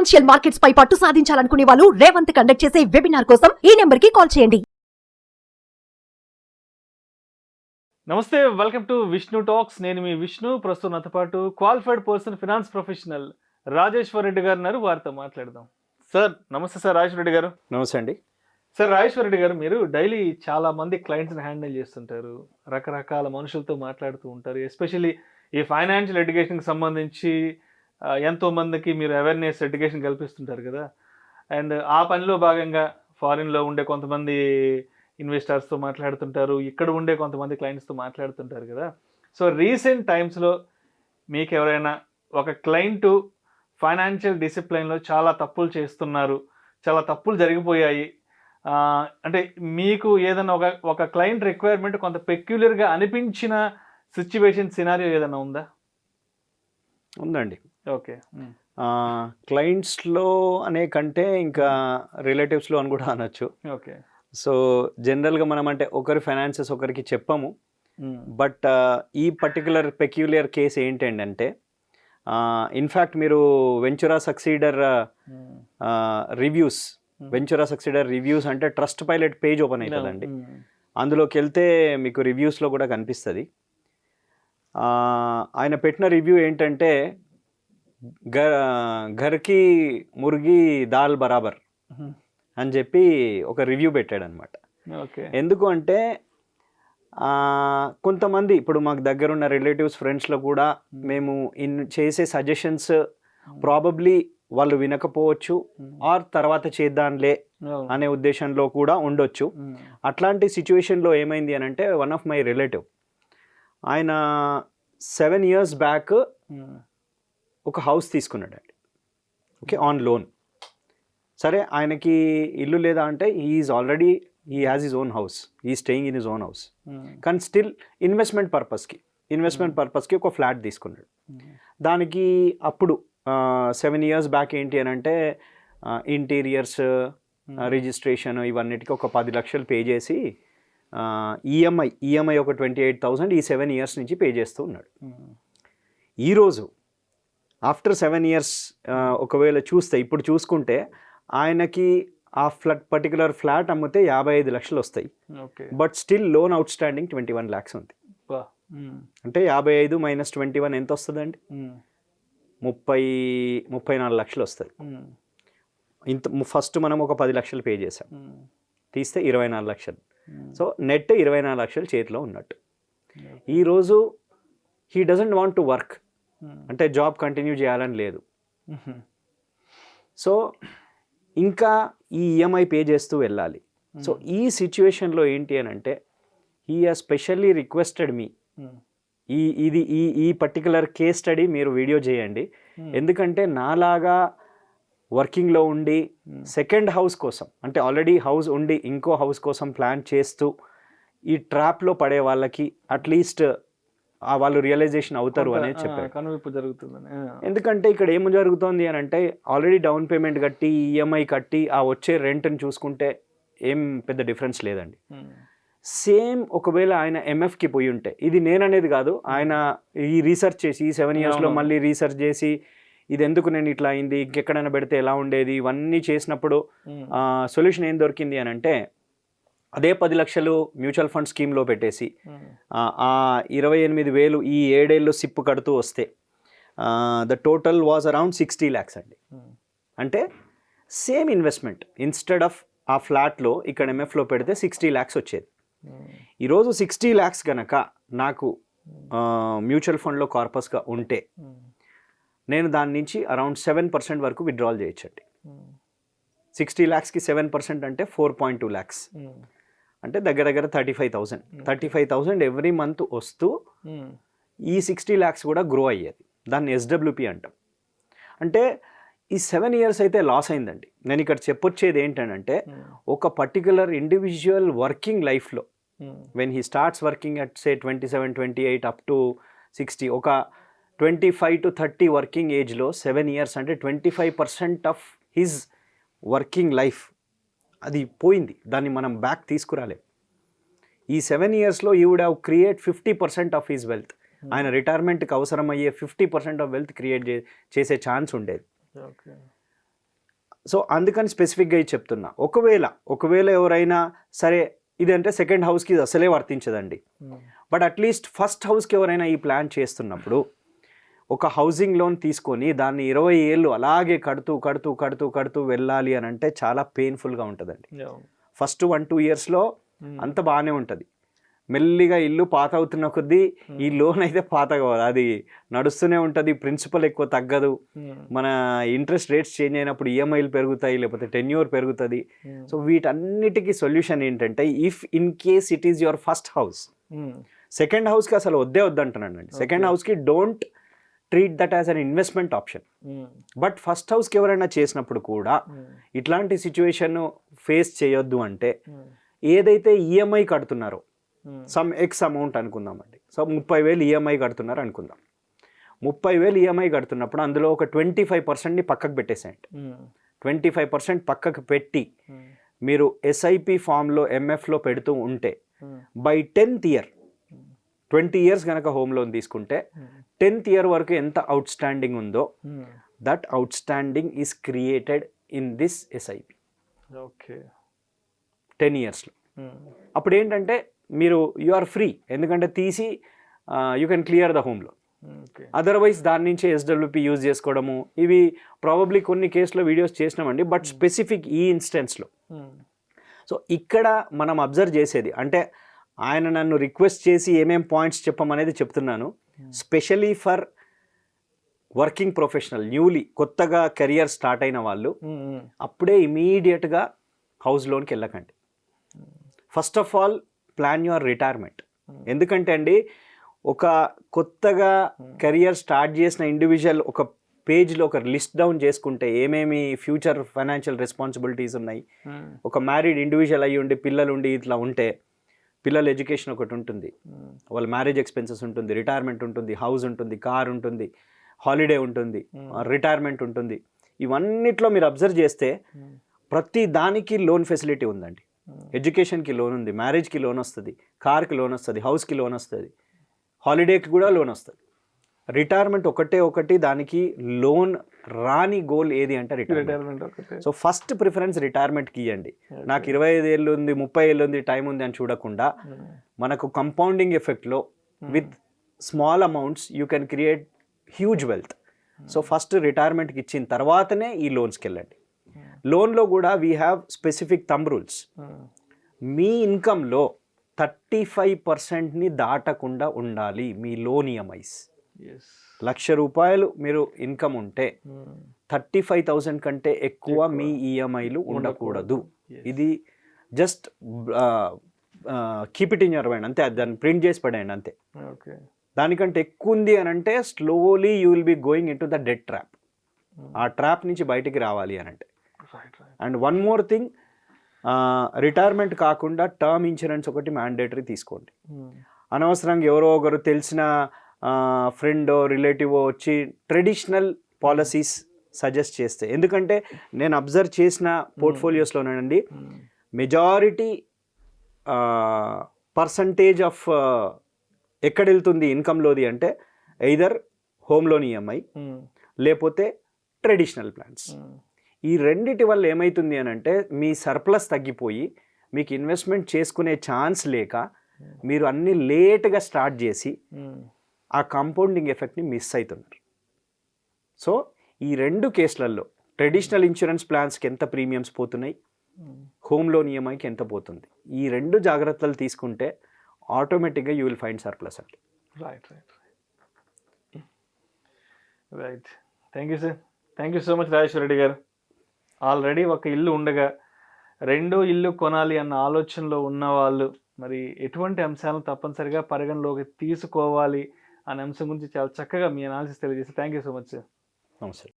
Financial markets పై పట్టు సాధించాలనుకునే వాళ్ళు Revanth conduct చేసే వెబినార్ కోసం ఈ నెంబర్ కి కాల్ చేయండి. నమస్తే, వెల్కమ్ టు విష్ణు టాక్స్. నేను మీ విష్ణు. ప్రస్తుతం నాతో పాటు qualified person, finance professional Rajeshwar Reddy గారు ఉన్నారు. వారితో మాట్లాడదాం. సార్ నమస్తే. సార్ రాజేశ్వర్ రెడ్డి గారు. నమస్తే అండి. సార్ రాజేశ్వర్ రెడ్డి గారు, మీరు డైలీ చాలా మంది క్లయింట్స్ని హ్యాండిల్ చేస్తుంటారు, రకరకాల మనుషులతో మాట్లాడుతూ ఉంటారు. ఎస్పెషల్లీ ఈ ఫైనాన్షియల్ ఎడ్యుకేషన్కి సంబంధించి ఎంతో మందికి మీరు అవేర్నెస్ ఎడ్యుకేషన్ కల్పిస్తుంటారు కదా. అండ్ ఆ పనిలో భాగంగా ఫారిన్లో ఉండే కొంతమంది ఇన్వెస్టర్స్తో మాట్లాడుతుంటారు, ఇక్కడ ఉండే కొంతమంది క్లయింట్స్తో మాట్లాడుతుంటారు కదా. సో రీసెంట్ టైమ్స్లో మీకు ఎవరైనా ఒక క్లయింటు ఫైనాన్షియల్ డిసిప్లైన్లో చాలా తప్పులు చేస్తున్నారు, చాలా తప్పులు జరిగిపోయాయి అంటే మీకు ఏదైనా ఒక క్లయింట్ రిక్వైర్మెంట్ కొంత పెక్యులర్గా అనిపించిన సిచ్యువేషన్, సినారియో ఏదైనా ఉందా? ఉందండి. ఓకే. క్లయింట్స్లో అనే కంటే ఇంకా రిలేటివ్స్లో అని కూడా అనొచ్చు. ఓకే. సో జనరల్గా మనం అంటే ఒకరి ఫైనాన్సెస్ ఒకరికి చెప్పము. బట్ ఈ పర్టికులర్ పెక్యులర్ కేసు ఏంటంటే ఇన్ఫ్యాక్ట్ మీరు వెంచురా సక్సీడర్ రివ్యూస్ అంటే ట్రస్ట్ పైలట్ పేజ్ ఓపెన్ అవుతుందండి. అందులోకి వెళ్తే మీకు రివ్యూస్లో కూడా కనిపిస్తుంది. ఆయన పెట్టిన రివ్యూ ఏంటంటే ఘర్కి ముర్గి దాల్ బరాబర్ అని చెప్పి ఒక రివ్యూ పెట్టాడనమాట. ఎందుకు అంటే కొంతమంది ఇప్పుడు మాకు దగ్గరున్న రిలేటివ్స్, ఫ్రెండ్స్లో కూడా మేము చేసే సజెషన్స్ ప్రాబబ్లీ వాళ్ళు వినకపోవచ్చు, ఆర్ తర్వాత చేద్దాంలే అనే ఉద్దేశంలో కూడా ఉండొచ్చు. అట్లాంటి సిచ్యువేషన్లో ఏమైంది అని అంటే వన్ ఆఫ్ మై రిలేటివ్ ఆయన 7 years బ్యాక్ ఒక హౌస్ తీసుకున్నాడండి. Okay, on loan. సరే, ఆయనకి ఇల్లు లేదా అంటే he has his own house, he staying in his own house. కానీ స్టిల్ ఇన్వెస్ట్మెంట్ పర్పస్కి ఒక ఫ్లాట్ తీసుకున్నాడు. దానికి అప్పుడు 7 years బ్యాక్ ఏంటి అని అంటే ఇంటీరియర్స్, రిజిస్ట్రేషన్ ఇవన్నిటికీ ఒక 10 లక్షలు పే చేసి ఈఎంఐ ఒక 28,000 ఈ 7 years నుంచి పే చేస్తూ ఉన్నాడు. ఈరోజు ఆఫ్టర్ 7 years ఒకవేళ ఇప్పుడు చూసుకుంటే ఆయనకి ఆ పర్టికులర్ ఫ్లాట్ అమ్మితే 55 లక్షలు వస్తాయి. But still loan out standing 21 lakhs ఉంది. అంటే 55 - 21 ఎంత వస్తుందండి? 34 లక్షలు వస్తుంది. ఫస్ట్ మనం ఒక 10 లక్షలు పే చేసాం, తీస్తే 24 లక్షలు. సో నెట్ 24 లక్షలు చేతిలో ఉన్నట్టు. ఈరోజు he doesn't want to work, అంటే జాబ్ కంటిన్యూ చేయాలని లేదు. సో ఇంకా ఈ ఈఎంఐ పే చేస్తూ వెళ్ళాలి. సో ఈ సిచ్యువేషన్లో ఏంటి అని అంటే హీ హాజ్ స్పెషల్లీ రిక్వెస్టెడ్ మీ ఈ పర్టికులర్ కేస్ స్టడీ మీరు వీడియో చేయండి. ఎందుకంటే నాలాగా వర్కింగ్లో ఉండి సెకండ్ హౌస్ కోసం, అంటే ఆల్రెడీ హౌస్ ఉండి ఇంకో హౌస్ కోసం ప్లాన్ చేస్తూ ఈ ట్రాప్లో పడే వాళ్ళకి అట్లీస్ట్ వాళ్ళు రియలైజేషన్ అవుతారు అనేది చెప్పారు. ఎందుకంటే ఇక్కడ ఏం జరుగుతుంది అని అంటే ఆల్రెడీ డౌన్ పేమెంట్ కట్టి, ఈఎంఐ కట్టి, ఆ వచ్చే రెంట్ని చూసుకుంటే ఏం పెద్ద డిఫరెన్స్ లేదండి. సేమ్ ఒకవేళ ఆయన ఎంఎఫ్కి పోయి ఉంటే, ఇది నేననేది కాదు, ఆయన ఈ రీసెర్చ్ చేసి ఈ 7 yearsలో మళ్ళీ రీసెర్చ్ చేసి ఇది ఎందుకు నేను ఇట్లా అయింది, ఇంకెక్కడైనా పెడితే ఎలా ఉండేది, ఇవన్నీ చేసినప్పుడు సొల్యూషన్ ఏం దొరికింది అని అంటే అదే 10 లక్షలు మ్యూచువల్ ఫండ్ స్కీమ్లో పెట్టేసి ఆ 28,000 ఈ 7 ఏళ్ళు సిప్ కడుతూ వస్తే the total was around 60 lakhs అండి. అంటే సేమ్ ఇన్వెస్ట్మెంట్ ఇన్స్టెడ్ ఆఫ్ ఆ ఫ్లాట్లో ఇక్కడ ఎంఎఫ్లో పెడితే 60 lakhs వచ్చేది. ఈరోజు 60 lakhs కనుక నాకు మ్యూచువల్ ఫండ్లో కార్పస్గా ఉంటే నేను దాని నుంచి అరౌండ్ 7% వరకు విత్డ్రాల్ చేయొచ్చండి. 60 lakhsకి 7% అంటే 4.2 lakhs, అంటే దగ్గర 35,000 ఎవ్రీ మంత్ వస్తూ ఈ 60 lakhs కూడా గ్రో అయ్యేది. దాన్ని ఎస్డబ్ల్యూపీ అంటాం. అంటే ఈ 7 years అయితే లాస్ అయిందండి. నేను ఇక్కడ చెప్పొచ్చేది ఏంటంటే ఒక పర్టికులర్ ఇండివిజువల్ వర్కింగ్ లైఫ్లో when he starts working at say 27, 28 up to 60, ఒక 25 to 30 వర్కింగ్ ఏజ్లో 7 years అంటే 25% ఆఫ్ హిజ్ వర్కింగ్ లైఫ్ అది పోయింది. దాన్ని మనం బ్యాక్ తీసుకురాలేం. ఈ 7 yearsలో you would have create 50% of his wealth. ఆయన రిటైర్మెంట్కి అవసరమయ్యే 50% ఆఫ్ వెల్త్ క్రియేట్ చేసే ఛాన్స్ ఉండేది. సో అందుకని స్పెసిఫిక్గా ఇది చెప్తున్నా. ఒకవేళ ఎవరైనా సరే ఇదంటే సెకండ్ హౌస్కి ఇది అసలే వర్తించదండి. బట్ అట్లీస్ట్ ఫస్ట్ హౌస్కి ఎవరైనా ఈ ప్లాన్ చేస్తున్నప్పుడు ఒక హౌసింగ్ లోన్ తీసుకొని దాన్ని 20 ఏళ్ళు అలాగే కడుతూ వెళ్ళాలి అని అంటే చాలా పెయిన్ఫుల్గా ఉంటుందండి. ఫస్ట్ 1-2 ఇయర్స్లో అంత బాగానే ఉంటుంది. మెల్లిగా ఇల్లు పాత అవుతున్న కొద్దీ ఈ లోన్ అయితే పాత కావాలి, అది నడుస్తూనే ఉంటుంది, ప్రిన్సిపల్ ఎక్కువ తగ్గదు, మన ఇంట్రెస్ట్ రేట్స్ చేంజ్ అయినప్పుడు ఈఎంఐలు పెరుగుతాయి, లేకపోతే టెన్యూర్ పెరుగుతుంది. సో వీటన్నిటికీ సొల్యూషన్ ఏంటంటే, if in case it is your first house, second హౌస్కి అసలు వద్దంటున్నానండి. సెకండ్ హౌస్కి don't treat that as an investment option. But first హౌస్కి ఎవరైనా చేసినప్పుడు కూడా ఇట్లాంటి సిచ్యువేషన్ ఫేస్ చేయొద్దు అంటే, ఏదైతే ఈఎంఐ కడుతున్నారో సమ్ ఎక్స్ అమౌంట్ అనుకుందామండి, సో 30,000 ఈఎంఐ కడుతున్నారు అనుకుందాం. 30,000 ఈఎంఐ కడుతున్నప్పుడు అందులో ఒక 25%ని పక్కకు పెట్టేసేయండి. 25% పక్కకు పెట్టి మీరు ఎస్ఐపి ఫామ్లో ఎంఎఫ్లో పెడుతూ ఉంటే బై 10th ఇయర్, 20 ఇయర్స్ కనుక హోమ్ లోన్ తీసుకుంటే 10th ఇయర్ వరకు ఎంత అవుట్ స్టాండింగ్ ఉందో that out standing is created in this SIP. Okay, 10 ఇయర్స్లో. అప్పుడు ఏంటంటే మీరు యు ఆర్ ఫ్రీ, ఎందుకంటే తీసి you can clear the home loan. Otherwise దాని నుంచి ఎస్డబ్ల్యూపీ యూజ్ చేసుకోవడము, ఇవి ప్రాబబ్లీ కొన్ని కేసులో వీడియోస్ చేసినామండి. బట్ స్పెసిఫిక్ ఈ ఇన్స్టెన్స్లో, సో ఇక్కడ మనం అబ్జర్వ్ చేసేది అంటే, ఆయన నన్ను రిక్వెస్ట్ చేసి ఏమేం పాయింట్స్ చెప్పమనేది చెప్తున్నాను. Specially for working professional, newly కొత్తగా కెరియర్ స్టార్ట్ అయిన వాళ్ళు అప్పుడే ఇమీడియట్గా హౌస్ లోన్కి వెళ్ళకండి. First of all plan your retirement. ఎందుకంటే అండి, ఒక కొత్తగా కెరియర్ స్టార్ట్ చేసిన ఇండివిజువల్ ఒక పేజ్లో ఒక లిస్ట్ డౌన్ చేసుకుంటే ఏమేమి ఫ్యూచర్ ఫైనాన్షియల్ రెస్పాన్సిబిలిటీస్ ఉన్నాయి, ఒక మ్యారీడ్ ఇండివిజువల్ అయ్యి ఉండి పిల్లలు ఉండి ఇట్లా ఉంటే, పిల్లల ఎడ్యుకేషన్ ఒకటి ఉంటుంది, వాళ్ళ మ్యారేజ్ ఎక్స్పెన్సెస్ ఉంటుంది, రిటైర్మెంట్ ఉంటుంది, హౌస్ ఉంటుంది, కార్ ఉంటుంది, హాలిడే ఉంటుంది, రిటైర్మెంట్ ఉంటుంది. ఇవన్నిట్లో మీరు అబ్జర్వ్ చేస్తే ప్రతి దానికి లోన్ ఫెసిలిటీ ఉందండి. ఎడ్యుకేషన్కి లోన్ ఉంది, మ్యారేజ్కి లోన్ వస్తుంది, కార్కి లోన్ వస్తుంది, హౌస్కి లోన్ వస్తుంది, హాలిడేకి కూడా లోన్ వస్తుంది. రిటైర్మెంట్ ఒకటి, దానికి లోన్ రాని గోల్ ఏది అంటే రిటైర్మెంట్. సో ఫస్ట్ ప్రిఫరెన్స్ రిటైర్మెంట్కి ఇవ్వండి. నాకు 25 ఏళ్ళు ఉంది, 30 ఏళ్ళు ఉంది, టైం ఉంది అని చూడకుండా మనకు కంపౌండింగ్ ఎఫెక్ట్లో with small amounts you can create huge wealth. So first రిటైర్మెంట్కి ఇచ్చిన తర్వాతనే ఈ లోన్స్కి వెళ్ళండి. లోన్లో కూడా we have specific thumb rules. మీ ఇన్కంలో 35%ని దాటకుండా ఉండాలి మీ లోన్ ఈఎంఐస్. ₹1,00,000 మీరు ఇన్కమ్ ఉంటే 35,000 కంటే ఎక్కువ మీ ఈఎంఐలు ఉండకూడదు. ఇది just keep it in your mind అంతే, దాన్ని ప్రింట్ చేసి పడేయండి అంతే. దానికంటే ఎక్కువ ఉంది అని అంటే slowly you will be going in to the debt trap. ఆ ట్రాప్ నుంచి బయటికి రావాలి అని అంటే. And one more thing, retirement కాకుండా టర్మ్ ఇన్సూరెన్స్ ఒకటి మ్యాండేటరీ తీసుకోండి. అనవసరంగా ఎవరో ఒకరు తెలిసిన ఫ్రెండో రిలేటివో వచ్చి ట్రెడిషనల్ పాలసీస్ సజెస్ట్ చేస్తే, ఎందుకంటే నేను అబ్జర్వ్ చేసిన పోర్ట్ఫోలియోస్లోనండి మెజారిటీ పర్సంటేజ్ ఆఫ్ ఎక్కడ వెళ్తుంది ఇన్కంలోది అంటే ఎయిదర్ హోమ్ లోన్ ఈఎంఐ లేకపోతే ట్రెడిషనల్ ప్లాన్స్. ఈ రెండిటి వల్ల ఏమవుతుంది అని అంటే, మీ సర్ప్లస్ తగ్గిపోయి మీకు ఇన్వెస్ట్మెంట్ చేసుకునే ఛాన్స్ లేక మీరు అన్ని లేట్గా స్టార్ట్ చేసి ఆ కాంపౌండింగ్ ఎఫెక్ట్ని మిస్ అవుతున్నారు. సో ఈ 2 కేసులలో ట్రెడిషనల్ ఇన్సూరెన్స్ ప్లాన్స్కి ఎంత ప్రీమియమ్స్ పోతున్నాయి, హోమ్ లోన్ ఈఎంఐకి ఎంత పోతుంది, ఈ 2 జాగ్రత్తలు తీసుకుంటే ఆటోమేటిక్గా యూ విల్ ఫైండ్ సర్ప్లస్ అండి. Right. Thank you sir. Thank you so much Rajeshwar Reddy గారు. ఆల్రెడీ ఒక ఇల్లు ఉండగా 2వ ఇల్లు కొనాలి అన్న ఆలోచనలో ఉన్నవాళ్ళు మరి ఎటువంటి అంశాలను తప్పనిసరిగా పరిగణలోకి తీసుకోవాలి అనే అంశం గురించి చాలా చక్కగా మీ అనాలిసిస్ తెలియజేసి thank you so much sir. నమస్తే.